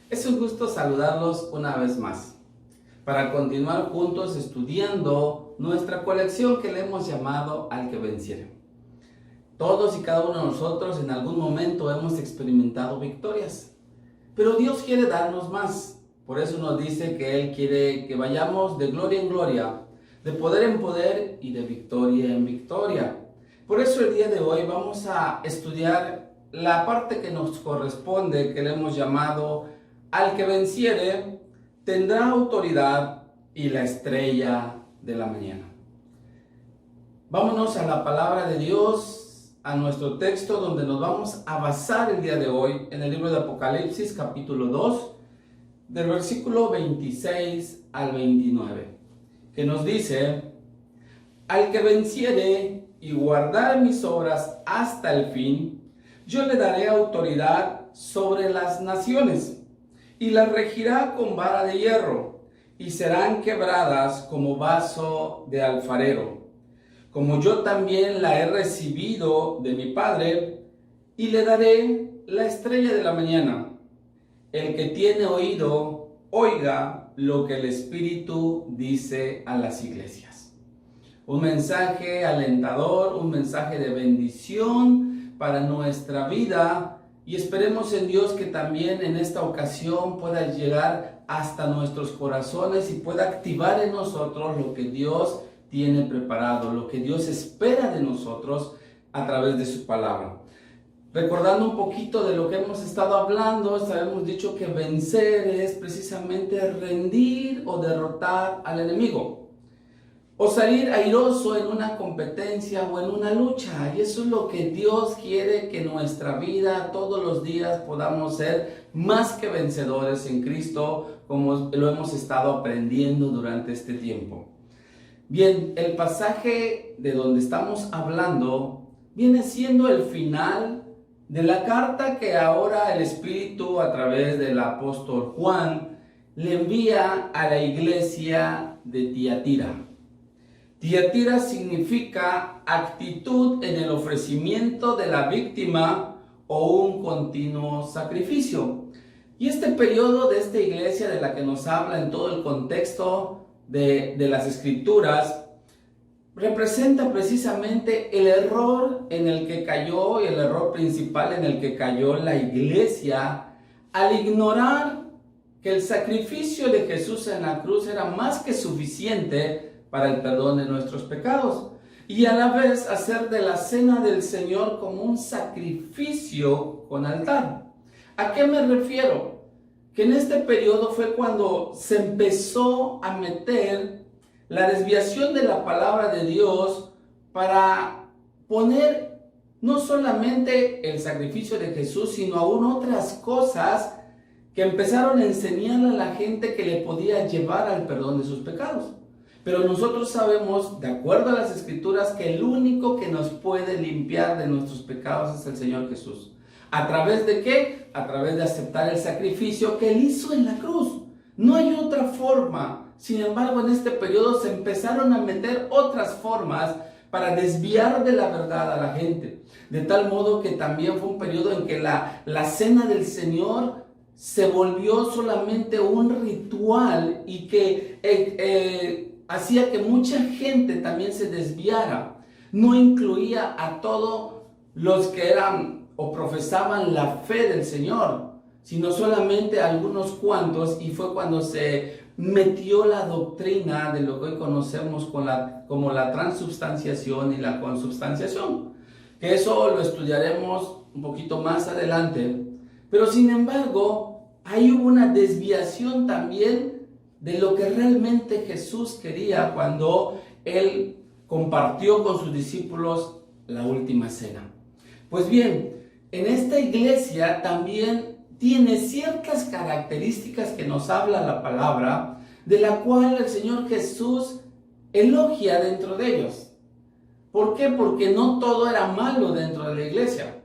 Es un gusto saludarlos una vez más para continuar juntos estudiando nuestra colección que le hemos llamado Al que venciere. Todos y cada uno de nosotros en algún momento hemos experimentado victorias, pero Dios quiere darnos más. Por eso nos dice que Él quiere que vayamos de gloria en gloria, de poder en poder y de victoria en victoria. Por eso el día de hoy vamos a estudiar la parte que nos corresponde, que le hemos llamado Al que venciere tendrá autoridad y la estrella de la mañana. Vámonos a la palabra de Dios, a nuestro texto donde nos vamos a basar el día de hoy en el libro de Apocalipsis capítulo 2, del versículo 26 al 29, que nos dice: al que venciere y guardare mis obras hasta el fin, yo le daré autoridad sobre las naciones, y las regirá con vara de hierro, y serán quebradas como vaso de alfarero, como yo también la he recibido de mi Padre, y le daré la estrella de la mañana. El que tiene oído, oiga lo que el Espíritu dice a las iglesias. Un mensaje alentador, un mensaje de bendición para nuestra vida, y esperemos en Dios que también en esta ocasión pueda llegar hasta nuestros corazones y pueda activar en nosotros lo que Dios tiene preparado, lo que Dios espera de nosotros a través de su palabra. Recordando un poquito de lo que hemos estado hablando, habíamos dicho que vencer es precisamente rendir o derrotar al enemigo, o salir airoso en una competencia o en una lucha. Y eso es lo que Dios quiere, que en nuestra vida todos los días podamos ser más que vencedores en Cristo, como lo hemos estado aprendiendo durante este tiempo. Bien, el pasaje de donde estamos hablando viene siendo el final de la carta que ahora el Espíritu, a través del apóstol Juan, le envía a la iglesia de Tiatira. Tiatira significa actitud en el ofrecimiento de la víctima o un continuo sacrificio. Y este periodo de esta iglesia de la que nos habla en todo el contexto de las Escrituras representa precisamente el error en el que cayó, y el error principal en el que cayó la iglesia al ignorar que el sacrificio de Jesús en la cruz era más que suficiente para el perdón de nuestros pecados, y a la vez hacer de la cena del Señor como un sacrificio con altar. ¿A qué me refiero? Que en este periodo fue cuando se empezó a meter la desviación de la palabra de Dios para poner no solamente el sacrificio de Jesús, sino aún otras cosas que empezaron a enseñarle a la gente que le podía llevar al perdón de sus pecados. Pero nosotros sabemos, de acuerdo a las Escrituras, que el único que nos puede limpiar de nuestros pecados es el Señor Jesús. ¿A través de qué? A través de aceptar el sacrificio que Él hizo en la cruz. No hay otra forma. Sin embargo, en este periodo se empezaron a meter otras formas para desviar de la verdad a la gente. De tal modo que también fue un periodo en que la cena del Señor se volvió solamente un ritual, y que hacía que mucha gente también se desviara. No incluía a todos los que eran o profesaban la fe del Señor, sino solamente a algunos cuantos, y fue cuando se metió la doctrina de lo que hoy conocemos como la transubstanciación y la consubstanciación, que eso lo estudiaremos un poquito más adelante. Pero sin embargo, ahí hubo una desviación también de lo que realmente Jesús quería cuando Él compartió con sus discípulos la última cena. Pues bien, en esta iglesia también tiene ciertas características que nos habla la palabra, de la cual el Señor Jesús elogia dentro de ellos. ¿Por qué? Porque no todo era malo dentro de la iglesia.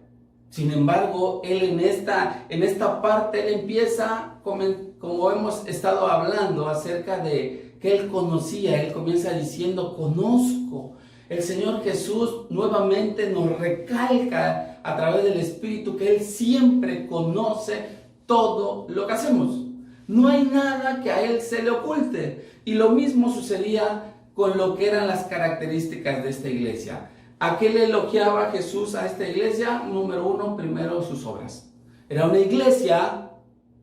Sin embargo, Él en esta parte, Él empieza, como hemos estado hablando acerca de que Él conocía, Él comienza diciendo: conozco. El Señor Jesús nuevamente nos recalca a través del Espíritu que Él siempre conoce todo lo que hacemos. No hay nada que a Él se le oculte. Y lo mismo sucedía con lo que eran las características de esta iglesia. ¿A qué le elogiaba Jesús a esta iglesia? Número uno, primero sus obras. Era una iglesia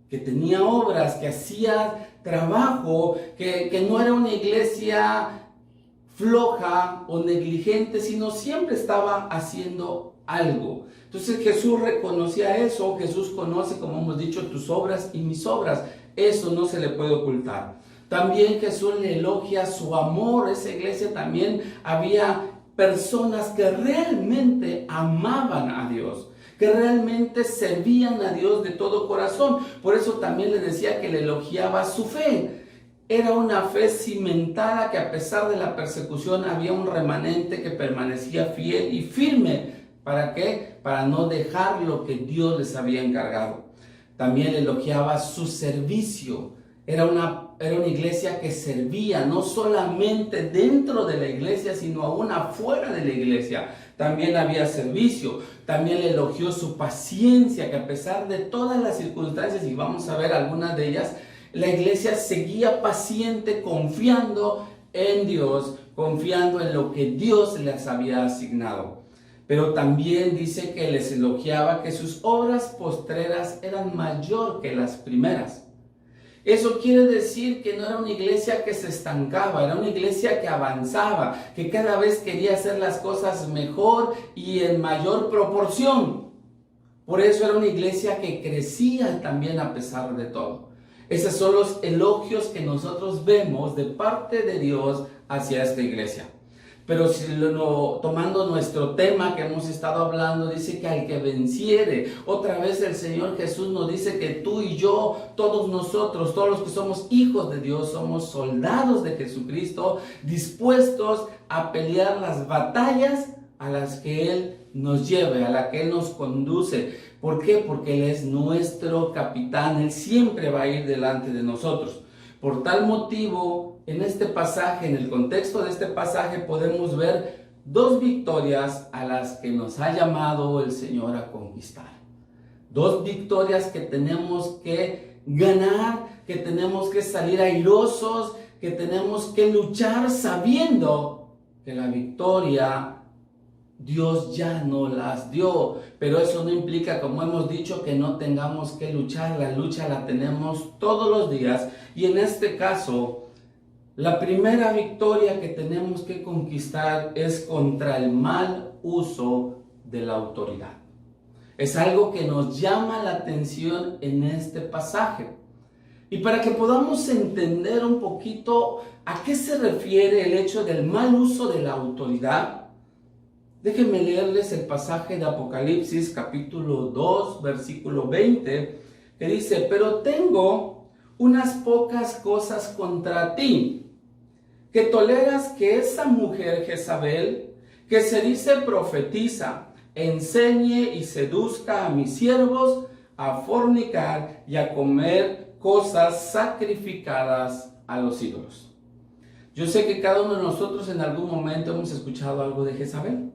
que tenía obras, que hacía trabajo, que no era una iglesia floja o negligente, sino siempre estaba haciendo algo. Entonces Jesús reconocía eso. Jesús conoce, como hemos dicho, tus obras y mis obras. Eso no se le puede ocultar. También Jesús le elogia su amor. Esa iglesia también había personas que realmente amaban a Dios, que realmente servían a Dios de todo corazón. Por eso también le decía que le elogiaba su fe. Era una fe cimentada, que a pesar de la persecución había un remanente que permanecía fiel y firme. ¿Para qué? Para no dejar lo que Dios les había encargado. También le elogiaba su servicio. Era una iglesia que servía, no solamente dentro de la iglesia, sino aún afuera de la iglesia. También había servicio. También le elogió su paciencia, que a pesar de todas las circunstancias, y vamos a ver algunas de ellas, la iglesia seguía paciente, confiando en Dios, confiando en lo que Dios les había asignado. Pero también dice que les elogiaba que sus obras postreras eran mayor que las primeras. Eso quiere decir que no era una iglesia que se estancaba, era una iglesia que avanzaba, que cada vez quería hacer las cosas mejor y en mayor proporción. Por eso era una iglesia que crecía también a pesar de todo. Esos son los elogios que nosotros vemos de parte de Dios hacia esta iglesia. Pero si tomando nuestro tema que hemos estado hablando, dice que al que venciere, otra vez el Señor Jesús nos dice que tú y yo, todos nosotros, todos los que somos hijos de Dios, somos soldados de Jesucristo, dispuestos a pelear las batallas a las que Él nos lleve, a las que Él nos conduce. ¿Por qué? Porque Él es nuestro capitán, Él siempre va a ir delante de nosotros. Por tal motivo, en este pasaje, en el contexto de este pasaje, podemos ver dos victorias a las que nos ha llamado el Señor a conquistar. Dos victorias que tenemos que ganar, que tenemos que salir airosos, que tenemos que luchar sabiendo que la victoria Dios ya nos las dio, pero eso no implica, como hemos dicho, que no tengamos que luchar. La lucha la tenemos todos los días, y en este caso, la primera victoria que tenemos que conquistar es contra el mal uso de la autoridad. Es algo que nos llama la atención en este pasaje. Y para que podamos entender un poquito a qué se refiere el hecho del mal uso de la autoridad, déjenme leerles el pasaje de Apocalipsis capítulo 2, versículo 20, que dice: pero tengo unas pocas cosas contra ti, que toleras que esa mujer Jezabel, que se dice profetiza, enseñe y seduzca a mis siervos a fornicar y a comer cosas sacrificadas a los ídolos. Yo sé que cada uno de nosotros en algún momento hemos escuchado algo de Jezabel.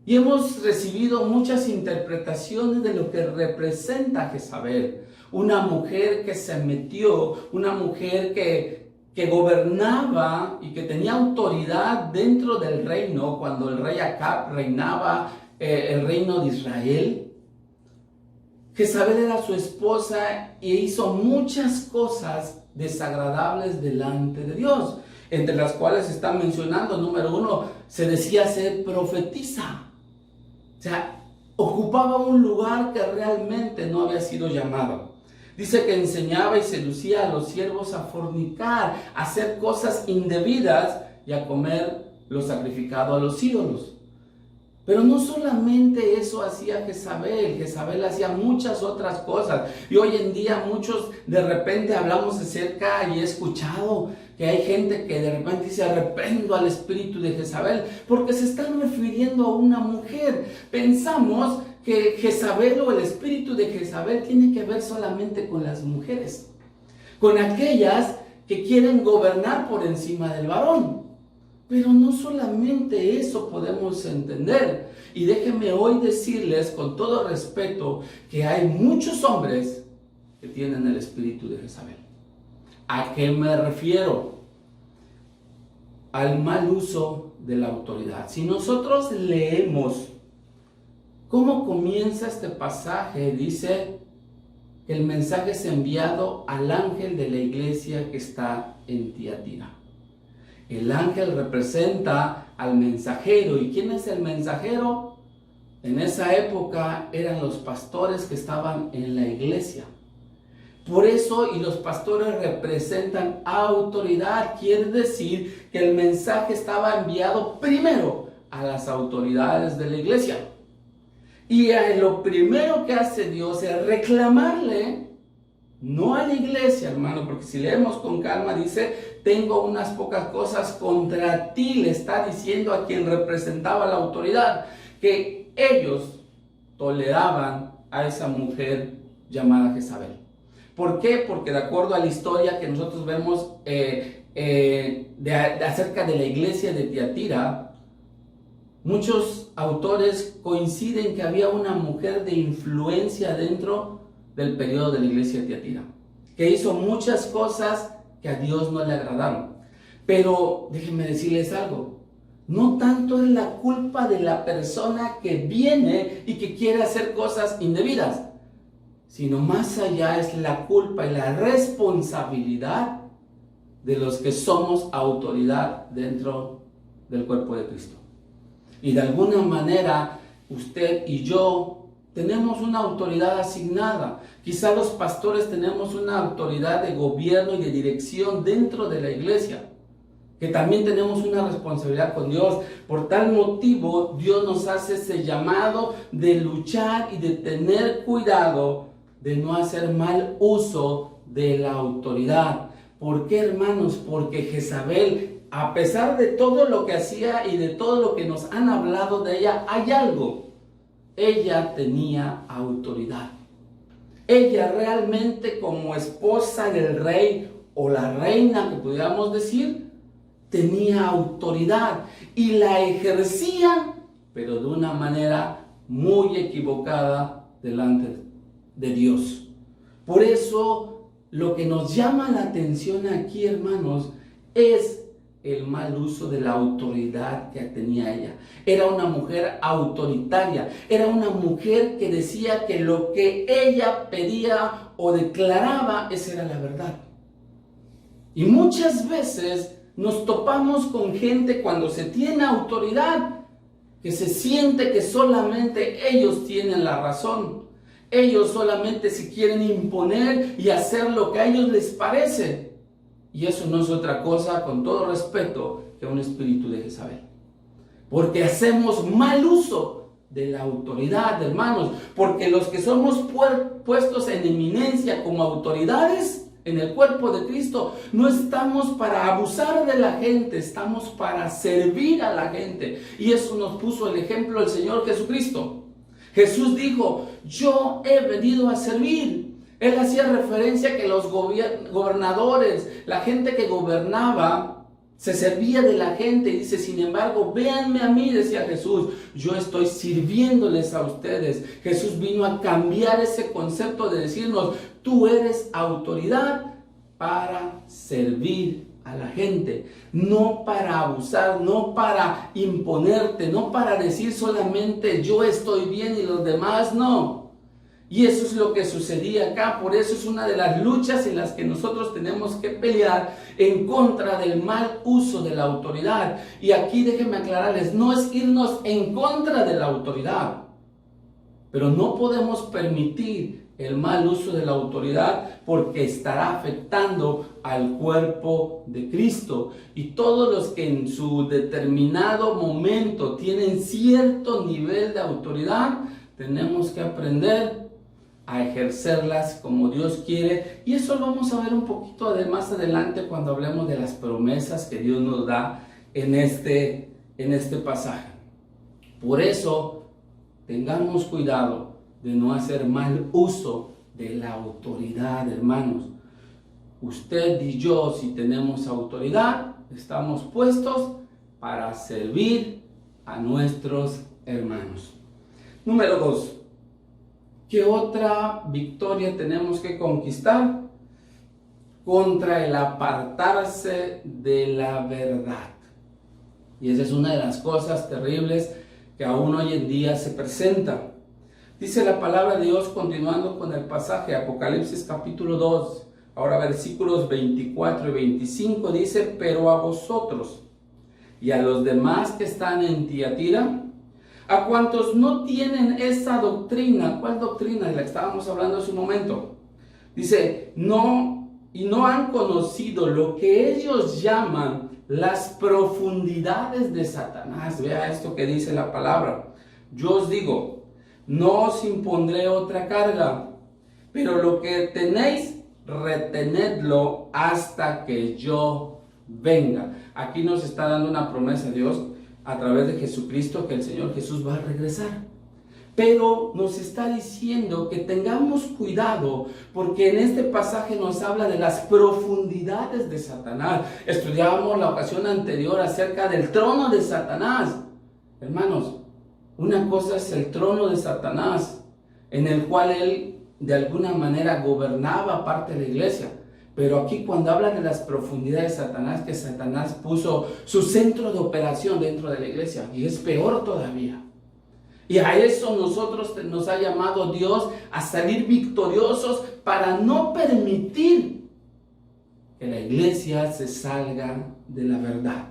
Y hemos recibido muchas interpretaciones de lo que representa Jezabel. Una mujer que se metió, una mujer que gobernaba y que tenía autoridad dentro del reino cuando el rey Acab reinaba el reino de Israel. Jezabel era su esposa e hizo muchas cosas desagradables delante de Dios, entre las cuales está mencionando, número uno, se decía ser profetisa. O sea, ocupaba un lugar que realmente no había sido llamado. Dice que enseñaba y seducía a los siervos a fornicar, a hacer cosas indebidas y a comer lo sacrificado a los ídolos. Pero no solamente eso hacía Jezabel. Jezabel hacía muchas otras cosas. Y hoy en día muchos de repente hablamos acerca, y he escuchado que hay gente que de repente dice: arrependo al espíritu de Jezabel, porque se están refiriendo a una mujer. Pensamos que Jezabel o el espíritu de Jezabel tiene que ver solamente con las mujeres, con aquellas que quieren gobernar por encima del varón. Pero no solamente eso podemos entender. Y déjenme hoy decirles con todo respeto que hay muchos hombres que tienen el espíritu de Jezabel. ¿A qué me refiero? Al mal uso de la autoridad. Si nosotros leemos cómo comienza este pasaje, dice que el mensaje es enviado al ángel de la iglesia que está en Tiatira. El ángel representa al mensajero. ¿Y quién es el mensajero? En esa época eran los pastores que estaban en la iglesia. Por eso, y los pastores representan autoridad, quiere decir que el mensaje estaba enviado primero a las autoridades de la iglesia. Y lo primero que hace Dios es reclamarle, no a la iglesia, hermano, porque si leemos con calma, dice, tengo unas pocas cosas contra ti, le está diciendo a quien representaba la autoridad, que ellos toleraban a esa mujer llamada Jezabel. ¿Por qué? Porque de acuerdo a la historia que nosotros vemos acerca de la iglesia de Tiatira, muchos autores coinciden que había una mujer de influencia dentro del periodo de la iglesia de Tiatira, que hizo muchas cosas que a Dios no le agradaron. Pero déjenme decirles algo, no tanto es la culpa de la persona que viene y que quiere hacer cosas indebidas, sino más allá es la culpa y la responsabilidad de los que somos autoridad dentro del cuerpo de Cristo. Y de alguna manera usted y yo tenemos una autoridad asignada. Quizá los pastores tenemos una autoridad de gobierno y de dirección dentro de la iglesia, que también tenemos una responsabilidad con Dios. Por tal motivo, Dios nos hace ese llamado de luchar y de tener cuidado de no hacer mal uso de la autoridad. ¿Por qué, hermanos? Porque Jezabel, a pesar de todo lo que hacía y de todo lo que nos han hablado de ella, hay algo. Ella tenía autoridad. Ella realmente, como esposa del rey o la reina, que pudiéramos decir, tenía autoridad y la ejercía, pero de una manera muy equivocada delante de Dios. Por eso, lo que nos llama la atención aquí, hermanos, es el mal uso de la autoridad que tenía ella. Era una mujer autoritaria, era una mujer que decía que lo que ella pedía o declaraba, esa era la verdad. Y muchas veces nos topamos con gente cuando se tiene autoridad, que se siente que solamente ellos tienen la razón. Ellos solamente se quieren imponer y hacer lo que a ellos les parece. Y eso no es otra cosa, con todo respeto, que un espíritu de Jezabel. Porque hacemos mal uso de la autoridad, hermanos. Porque los que somos puestos en eminencia como autoridades en el cuerpo de Cristo, no estamos para abusar de la gente, estamos para servir a la gente. Y eso nos puso el ejemplo el Señor Jesucristo. Jesús dijo, yo he venido a servir. Él hacía referencia a que los gobernadores, la gente que gobernaba, se servía de la gente. Y dice, sin embargo, véanme a mí, decía Jesús, yo estoy sirviéndoles a ustedes. Jesús vino a cambiar ese concepto de decirnos, tú eres autoridad para servir a la gente, no para abusar, no para imponerte, no para decir solamente yo estoy bien y los demás no. Y eso es lo que sucedía acá. Por eso es una de las luchas en las que nosotros tenemos que pelear en contra del mal uso de la autoridad. Y aquí déjenme aclararles, no es irnos en contra de la autoridad, pero no podemos permitir el mal uso de la autoridad, porque estará afectando al cuerpo de Cristo. Y todos los que en su determinado momento tienen cierto nivel de autoridad, tenemos que aprender a ejercerlas como Dios quiere. Y eso lo vamos a ver un poquito más adelante cuando hablemos de las promesas que Dios nos da en este pasaje. Por eso, tengamos cuidado de no hacer mal uso de la autoridad, hermanos. Usted y yo, si tenemos autoridad, estamos puestos para servir a nuestros hermanos. Número 2. ¿Qué otra victoria tenemos que conquistar? Contra el apartarse de la verdad. Y esa es una de las cosas terribles que aún hoy en día se presenta. Dice la palabra de Dios, continuando con el pasaje, Apocalipsis capítulo 2, ahora versículos 24 y 25, dice: pero a vosotros y a los demás que están en Tiatira, a cuantos no tienen esa doctrina. ¿Cuál doctrina? De la que estábamos hablando hace un momento. Dice, no han conocido lo que ellos llaman las profundidades de Satanás. Vea esto que dice la palabra. Yo os digo, no os impondré otra carga, pero lo que tenéis, retenedlo hasta que yo venga. Aquí nos está dando una promesa Dios a través de Jesucristo, que el Señor Jesús va a regresar. Pero nos está diciendo que tengamos cuidado, porque en este pasaje nos habla de las profundidades de Satanás. Estudiábamos la ocasión anterior acerca del trono de Satanás. Hermanos, una cosa es el trono de Satanás, en el cual él de alguna manera gobernaba parte de la iglesia. Pero aquí cuando habla de las profundidades de Satanás, que Satanás puso su centro de operación dentro de la iglesia, y es peor todavía. Y a eso nos ha llamado Dios a salir victoriosos para no permitir que la iglesia se salga de la verdad.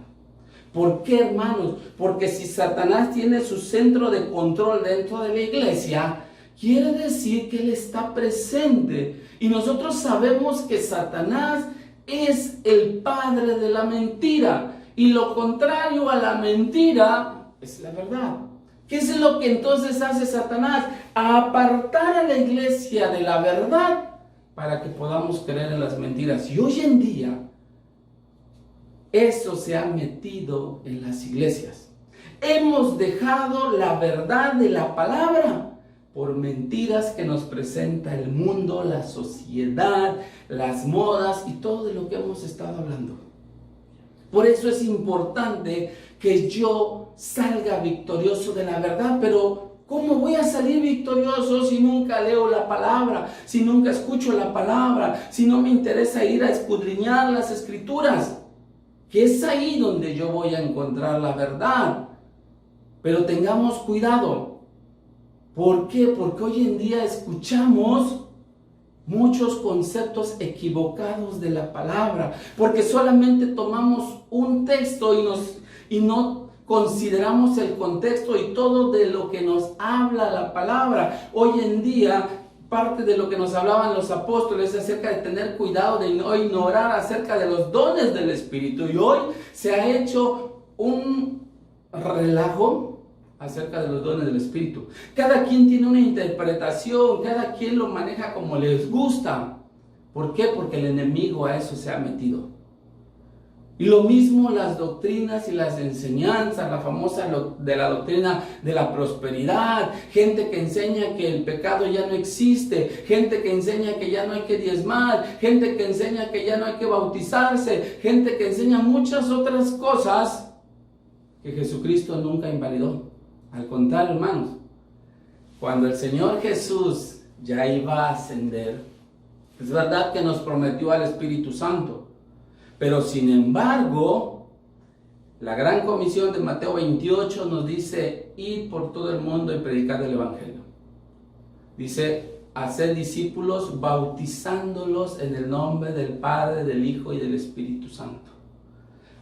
¿Por qué, hermanos? Porque si Satanás tiene su centro de control dentro de la iglesia, quiere decir que él está presente. Y nosotros sabemos que Satanás es el padre de la mentira. Y lo contrario a la mentira es la verdad. ¿Qué es lo que entonces hace Satanás? Apartar a la iglesia de la verdad para que podamos creer en las mentiras. Y hoy en día eso se ha metido en las iglesias. Hemos dejado la verdad de la palabra por mentiras que nos presenta el mundo, la sociedad, las modas y todo de lo que hemos estado hablando. Por eso es importante que yo salga victorioso de la verdad. Pero ¿cómo voy a salir victorioso si nunca leo la palabra? Si nunca escucho la palabra, si no me interesa ir a escudriñar las escrituras, que es ahí donde yo voy a encontrar la verdad. Pero tengamos cuidado. ¿Por qué? Porque hoy en día escuchamos muchos conceptos equivocados de la palabra, porque solamente tomamos un texto y no consideramos el contexto y todo de lo que nos habla la palabra. Hoy en día, parte de lo que nos hablaban los apóstoles acerca de tener cuidado de no ignorar acerca de los dones del Espíritu, y hoy se ha hecho un relajo acerca de los dones del Espíritu. Cada quien tiene una interpretación, cada quien lo maneja como les gusta. ¿Por qué? Porque el enemigo a eso se ha metido. Y lo mismo las doctrinas y las enseñanzas, la famosa de la doctrina de la prosperidad, gente que enseña que el pecado ya no existe, gente que enseña que ya no hay que diezmar, gente que enseña que ya no hay que bautizarse, gente que enseña muchas otras cosas que Jesucristo nunca invalidó. Al contrario, hermanos, cuando el Señor Jesús ya iba a ascender, es verdad que nos prometió al Espíritu Santo, pero sin embargo, la gran comisión de Mateo 28 nos dice: id por todo el mundo y predicad el Evangelio. Dice: haced discípulos bautizándolos en el nombre del Padre, del Hijo y del Espíritu Santo.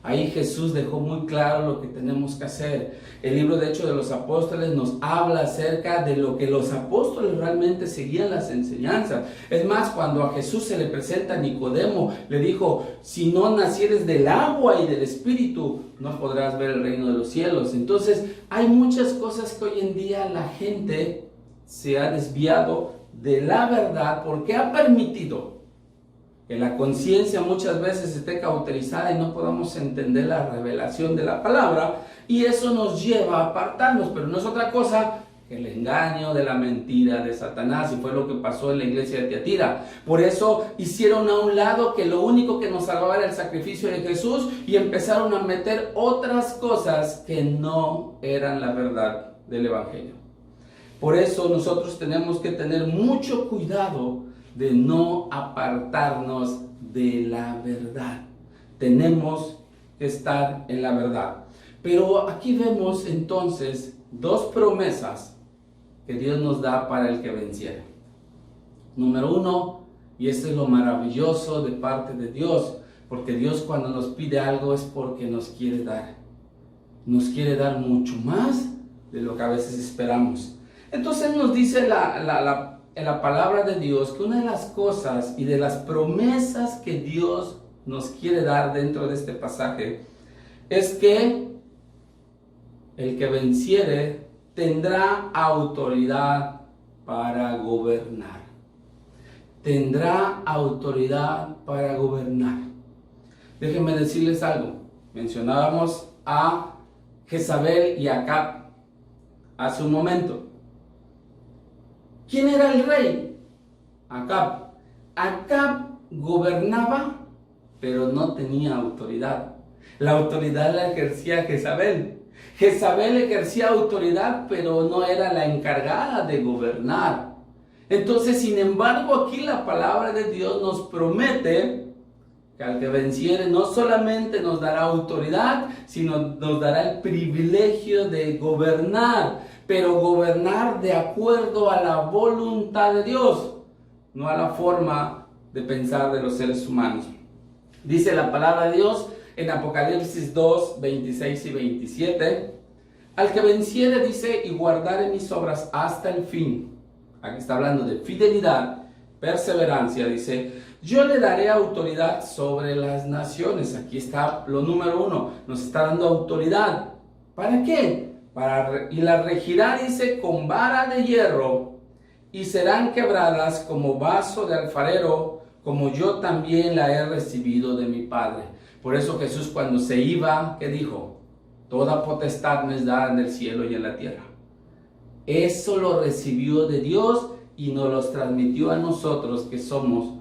Ahí Jesús dejó muy claro lo que tenemos que hacer. El libro de Hechos de los Apóstoles nos habla acerca de lo que los apóstoles realmente seguían las enseñanzas. Es más, cuando a Jesús se le presenta a Nicodemo, le dijo: si no nacieres del agua y del Espíritu, no podrás ver el reino de los cielos. Entonces, hay muchas cosas que hoy en día la gente se ha desviado de la verdad porque ha permitido que la conciencia muchas veces esté cauterizada y no podamos entender la revelación de la palabra, y eso nos lleva a apartarnos. Pero no es otra cosa que el engaño de la mentira de Satanás, y fue lo que pasó en la iglesia de Tiatira. Por eso hicieron a un lado que lo único que nos salvaba era el sacrificio de Jesús, y empezaron a meter otras cosas que no eran la verdad del Evangelio. Por eso nosotros tenemos que tener mucho cuidado de no apartarnos de la verdad. Tenemos que estar en la verdad. Pero aquí vemos entonces dos promesas que Dios nos da para el que venciera. Número uno, y esto es lo maravilloso de parte de Dios, porque Dios cuando nos pide algo es porque nos quiere dar. Nos quiere dar mucho más de lo que a veces esperamos. Entonces nos dice en la palabra de Dios que una de las cosas y de las promesas que Dios nos quiere dar dentro de este pasaje es que el que venciere tendrá autoridad para gobernar. Tendrá autoridad para gobernar. Déjenme decirles algo. Mencionábamos a Jezabel y a Acab hace un momento. ¿Quién era el rey? Acab. Acab gobernaba, pero no tenía autoridad. La autoridad la ejercía Jezabel. Jezabel ejercía autoridad, pero no era la encargada de gobernar. Entonces, sin embargo, aquí la palabra de Dios nos promete que al que venciere no solamente nos dará autoridad, sino nos dará el privilegio de gobernar, pero gobernar de acuerdo a la voluntad de Dios, no a la forma de pensar de los seres humanos. Dice la palabra de Dios en Apocalipsis 2, 26 y 27, al que venciere, dice, y guardare mis obras hasta el fin. Aquí está hablando de fidelidad, perseverancia, dice, yo le daré autoridad sobre las naciones. Aquí está lo número uno, nos está dando autoridad. ¿Para qué? Y la regirá, dice, con vara de hierro, y serán quebradas como vaso de alfarero, como yo también la he recibido de mi Padre. Por eso Jesús cuando se iba, ¿qué dijo? Toda potestad me es dada en el cielo y en la tierra. Eso lo recibió de Dios y nos los transmitió a nosotros que somos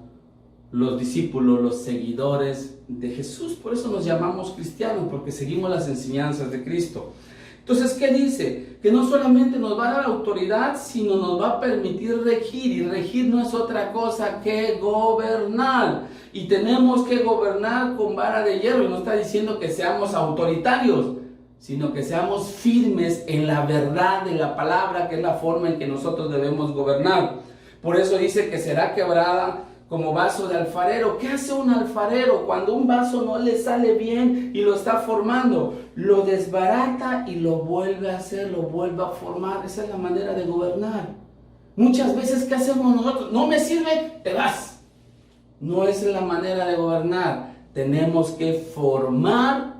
los discípulos, los seguidores de Jesús. Por eso nos llamamos cristianos, porque seguimos las enseñanzas de Cristo. Entonces, ¿qué dice? Que no solamente nos va a dar autoridad, sino nos va a permitir regir. Y regir no es otra cosa que gobernar. Y tenemos que gobernar con vara de hierro. Y no está diciendo que seamos autoritarios, sino que seamos firmes en la verdad de la palabra, que es la forma en que nosotros debemos gobernar. Por eso dice que será quebrada como vaso de alfarero. ¿Qué hace un alfarero cuando un vaso no le sale bien y lo está formando? Lo desbarata y lo vuelve a hacer, lo vuelve a formar. Esa es la manera de gobernar. Muchas veces, ¿qué hacemos nosotros? No me sirve, te vas. No es la manera de gobernar. Tenemos que formar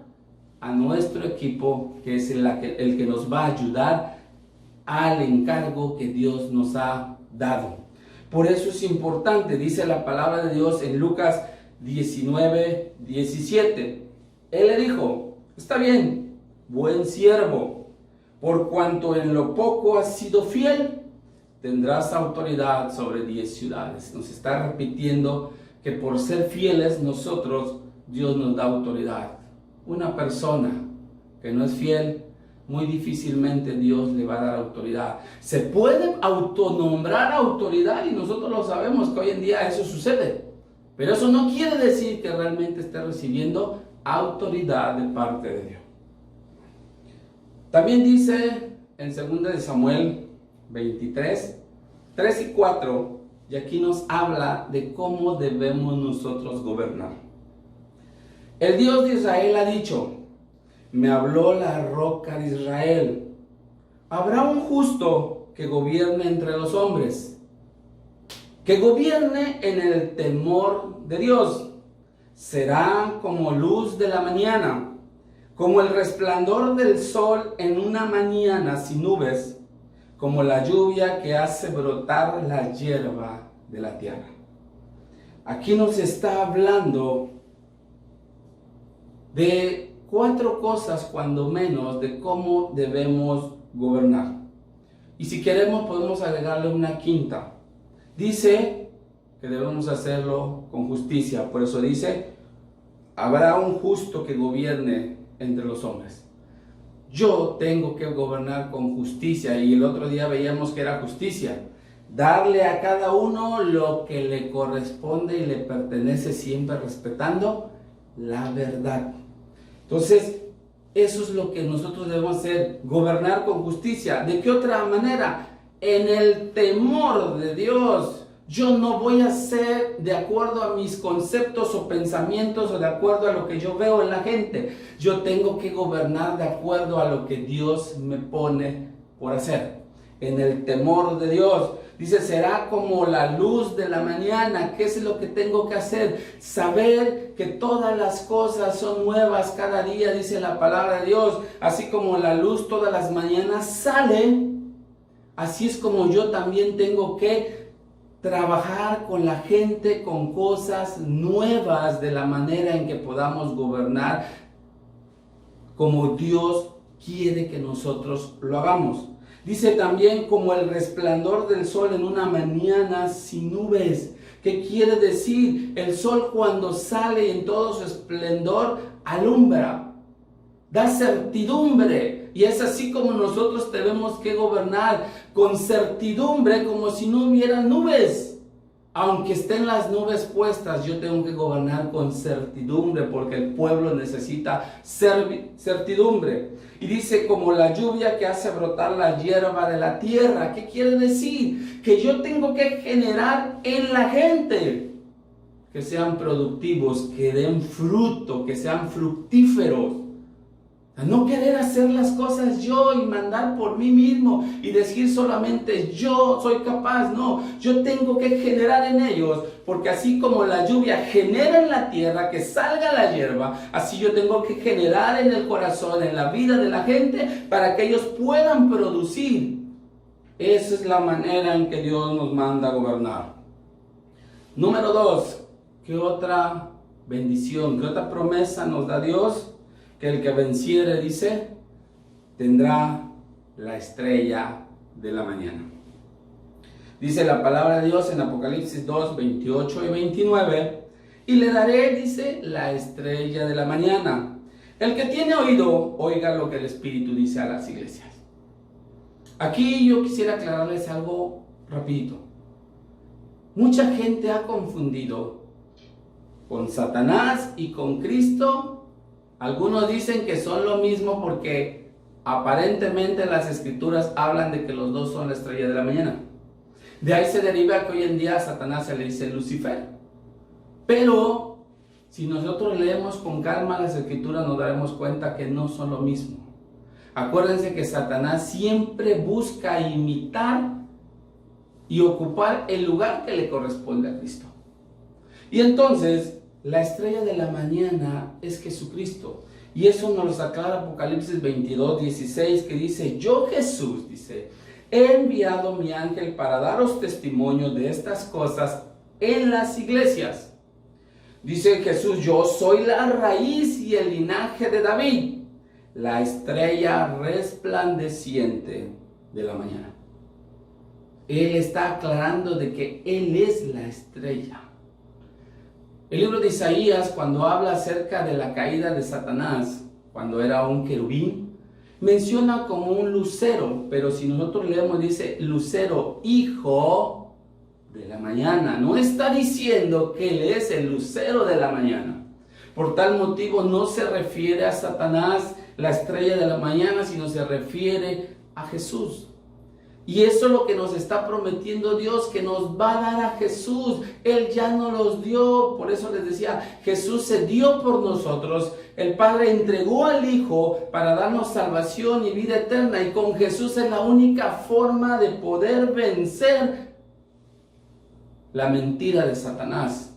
a nuestro equipo, que es el que nos va a ayudar al encargo que Dios nos ha dado. Por eso es importante, dice la palabra de Dios en Lucas 19, 17. Él le dijo, está bien, buen siervo, por cuanto en lo poco has sido fiel, tendrás autoridad sobre 10 ciudades. Nos está repitiendo que por ser fieles nosotros, Dios nos da autoridad. Una persona que no es fiel, muy difícilmente Dios le va a dar autoridad. Se puede autonombrar autoridad y nosotros lo sabemos que hoy en día eso sucede. Pero eso no quiere decir que realmente esté recibiendo autoridad de parte de Dios. También dice en 2 de Samuel 23, 3 y 4, y aquí nos habla de cómo debemos nosotros gobernar. El Dios de Israel ha dicho, me habló la roca de Israel. Habrá un justo que gobierne entre los hombres, que gobierne en el temor de Dios. Será como luz de la mañana, como el resplandor del sol en una mañana sin nubes, como la lluvia que hace brotar la hierba de la tierra. Aquí nos está hablando de 4 cosas, cuando menos, de cómo debemos gobernar. Y si queremos, podemos agregarle una quinta. Dice que debemos hacerlo con justicia. Por eso dice, habrá un justo que gobierne entre los hombres. yo tengo que gobernar con justicia, y el otro día veíamos que era justicia. Darle a cada uno lo que le corresponde y le pertenece, siempre respetando la verdad. Entonces, eso es lo que nosotros debemos hacer, gobernar con justicia. ¿De qué otra manera? En el temor de Dios. Yo no voy a hacer de acuerdo a mis conceptos o pensamientos o de acuerdo a lo que yo veo en la gente. Yo tengo que gobernar de acuerdo a lo que Dios me pone por hacer. En el temor de Dios. Dice, será como la luz de la mañana. ¿Qué es lo que tengo que hacer? Saber que todas las cosas son nuevas cada día, dice la palabra de Dios. Así como la luz todas las mañanas sale, así es como yo también tengo que trabajar con la gente, con cosas nuevas, de la manera en que podamos gobernar como Dios quiere que nosotros lo hagamos. Dice también como el resplandor del sol en una mañana sin nubes. ¿Qué quiere decir? El sol cuando sale en todo su esplendor alumbra, da certidumbre. Y es así como nosotros tenemos que gobernar, con certidumbre, como si no hubiera nubes. Aunque estén las nubes puestas, yo tengo que gobernar con certidumbre, porque el pueblo necesita certidumbre. Y dice, como la lluvia que hace brotar la hierba de la tierra. ¿Qué quiere decir? Que yo tengo que generar en la gente que sean productivos, que den fruto, que sean fructíferos. No querer hacer las cosas yo y mandar por mí mismo y decir solamente yo soy capaz. No, yo tengo que generar en ellos, porque así como la lluvia genera en la tierra que salga la hierba, así yo tengo que generar en el corazón, en la vida de la gente, para que ellos puedan producir. Esa es la manera en que Dios nos manda a gobernar. Número 2, ¿qué otra bendición, qué otra promesa nos da Dios? Que el que venciere, dice, tendrá la estrella de la mañana. Dice la palabra de Dios en Apocalipsis 2, 28 y 29. Y le daré, dice, la estrella de la mañana. El que tiene oído, oiga lo que el Espíritu dice a las iglesias. Aquí yo quisiera aclararles algo rapidito. Mucha gente ha confundido con Satanás y con Cristo. Algunos dicen que son lo mismo porque aparentemente las escrituras hablan de que los dos son la estrella de la mañana. De ahí se deriva que hoy en día a Satanás se le dice Lucifer. Pero si nosotros leemos con calma las escrituras, nos daremos cuenta que no son lo mismo. Acuérdense que Satanás siempre busca imitar y ocupar el lugar que le corresponde a Cristo. Y entonces, la estrella de la mañana es Jesucristo. Y eso nos lo aclara Apocalipsis 22, 16, que dice, yo Jesús, dice, he enviado mi ángel para daros testimonio de estas cosas en las iglesias. Dice Jesús, yo soy la raíz y el linaje de David, la estrella resplandeciente de la mañana. Él está aclarando de que Él es la estrella. El libro de Isaías, cuando habla acerca de la caída de Satanás, cuando era un querubín, menciona como un lucero, pero si nosotros leemos, dice lucero, hijo de la mañana. No está diciendo que él es el lucero de la mañana. Por tal motivo no se refiere a Satanás, la estrella de la mañana, sino se refiere a Jesús. Y eso es lo que nos está prometiendo Dios, que nos va a dar a Jesús. Él ya nos los dio. Por eso les decía, Jesús se dio por nosotros. El Padre entregó al Hijo para darnos salvación y vida eterna. Y con Jesús es la única forma de poder vencer la mentira de Satanás.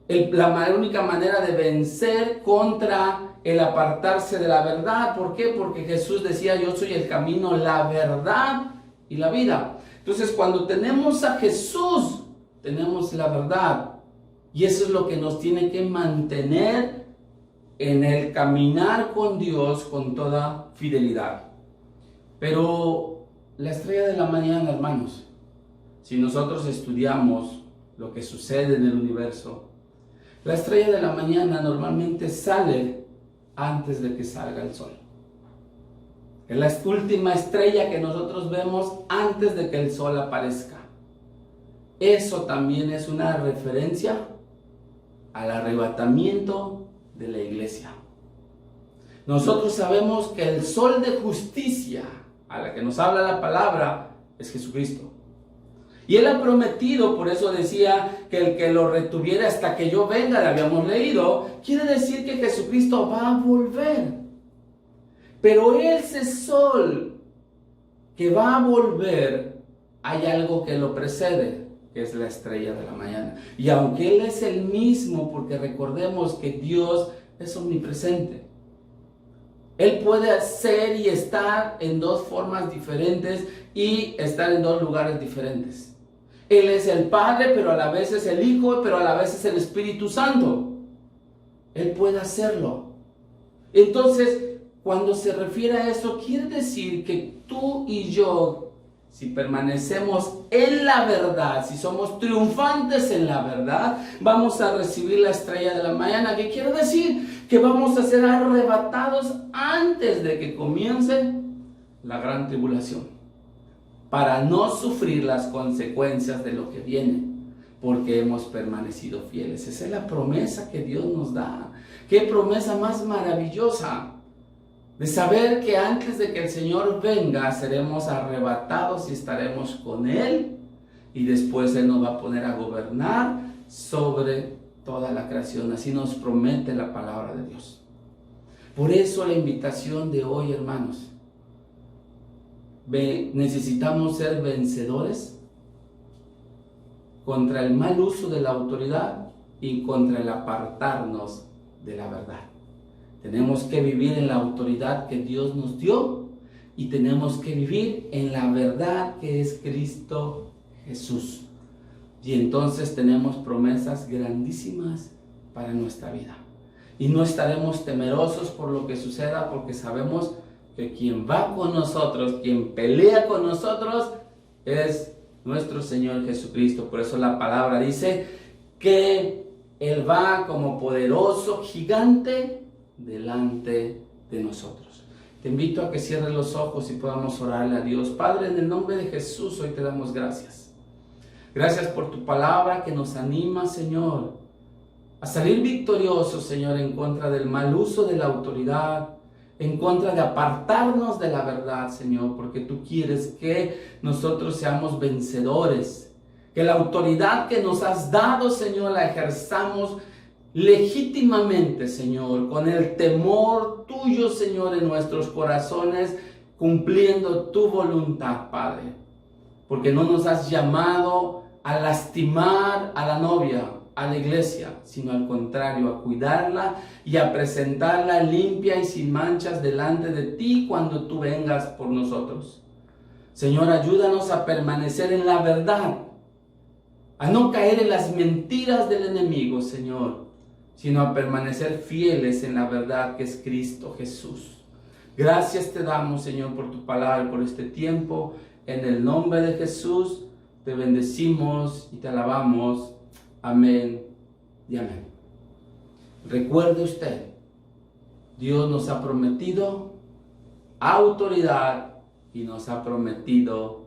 La única manera de vencer contra el apartarse de la verdad. ¿Por qué? Porque Jesús decía, yo soy el camino, la verdad y la vida. Entonces, cuando tenemos a Jesús, tenemos la verdad. Y eso es lo que nos tiene que mantener en el caminar con Dios con toda fidelidad. Pero la estrella de la mañana, hermanos, si nosotros estudiamos lo que sucede en el universo, la estrella de la mañana normalmente sale antes de que salga el sol. Es la última estrella que nosotros vemos antes de que el sol aparezca. Eso también es una referencia al arrebatamiento de la iglesia. Nosotros sabemos que el sol de justicia, a la que nos habla la palabra, es Jesucristo. Y Él ha prometido, por eso decía que el que lo retuviera hasta que yo venga, le habíamos leído, quiere decir que Jesucristo va a volver. Pero ese sol que va a volver, hay algo que lo precede, que es la estrella de la mañana. Y aunque Él es el mismo, porque recordemos que Dios es omnipresente, Él puede ser y estar en dos formas diferentes y estar en dos lugares diferentes. Él es el Padre, pero a la vez es el Hijo, pero a la vez es el Espíritu Santo. Él puede hacerlo. Entonces, cuando se refiere a eso, quiere decir que tú y yo, si permanecemos en la verdad, si somos triunfantes en la verdad, vamos a recibir la estrella de la mañana. ¿Qué quiere decir? Que vamos a ser arrebatados antes de que comience la gran tribulación, para no sufrir las consecuencias de lo que viene, porque hemos permanecido fieles. Esa es la promesa que Dios nos da. ¡Qué promesa más maravillosa! De saber que antes de que el Señor venga, seremos arrebatados y estaremos con Él, y después Él nos va a poner a gobernar sobre toda la creación. Así nos promete la palabra de Dios. Por eso la invitación de hoy, hermanos, necesitamos ser vencedores contra el mal uso de la autoridad y contra el apartarnos de la verdad. Tenemos que vivir en la autoridad que Dios nos dio y tenemos que vivir en la verdad que es Cristo Jesús. Y entonces tenemos promesas grandísimas para nuestra vida. Y no estaremos temerosos por lo que suceda, porque sabemos que quien va con nosotros, quien pelea con nosotros, es nuestro Señor Jesucristo. Por eso la palabra dice que Él va como poderoso gigante delante de nosotros. Te invito a que cierres los ojos y podamos orarle a Dios. Padre, en el nombre de Jesús, hoy te damos gracias. Gracias por tu palabra que nos anima, Señor, a salir victoriosos, Señor, en contra del mal uso de la autoridad, en contra de apartarnos de la verdad, Señor, porque tú quieres que nosotros seamos vencedores, que la autoridad que nos has dado, Señor, la ejerzamos legítimamente, Señor, con el temor tuyo, Señor, en nuestros corazones, cumpliendo tu voluntad, Padre, porque no nos has llamado a lastimar a la novia, a la iglesia, sino al contrario, a cuidarla y a presentarla limpia y sin manchas delante de ti cuando tú vengas por nosotros. Señor, ayúdanos a permanecer en la verdad, a no caer en las mentiras del enemigo, Señor, sino a permanecer fieles en la verdad que es Cristo Jesús. Gracias te damos, Señor, por tu palabra y por este tiempo. En el nombre de Jesús te bendecimos y te alabamos. Amén y amén. Recuerde usted, Dios nos ha prometido autoridad y nos ha prometido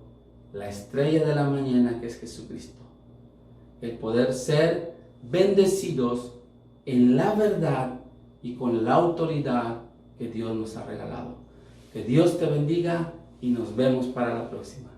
la estrella de la mañana, que es Jesucristo. El poder ser bendecidos en la verdad y con la autoridad que Dios nos ha regalado. Que Dios te bendiga y nos vemos para la próxima.